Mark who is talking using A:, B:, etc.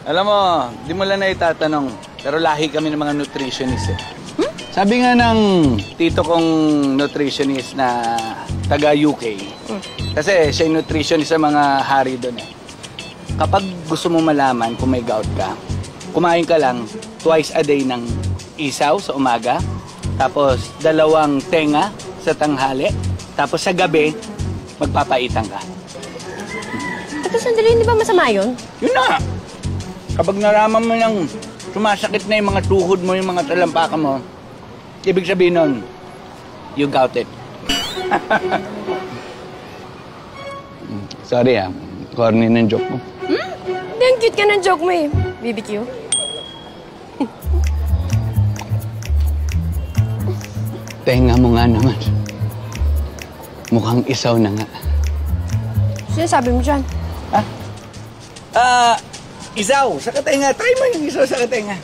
A: Alam mo, di mo lang na itatanong, pero lahi kami ng mga nutritionist eh. Sabi nga ng tito kong nutritionist na taga-UK, kasi siya yung nutritionist sa mga hari doon eh. Kapag gusto mo malaman kung may gout ka, kumain ka lang twice a day ng isaw sa umaga, tapos 2 tenga sa tanghali, tapos sa gabi, magpapaitang ka.
B: Ito sandali, hindi ba masama yun?
A: Yun na! Kapag naraman mo ng sumasakit na yung mga tuhod mo, yung mga talampakan mo, ibig sabihin nun, you got it. Sorry corny ng joke mo.
B: Hindi, ang cute ka ng joke mo eh. BBQ.
A: Tenga mo nga naman. Mukhang isaw na nga.
B: Sinasabi mo dyan?
A: Ha? Isaw, sa katenga. Try mo yung isaw sa katenga.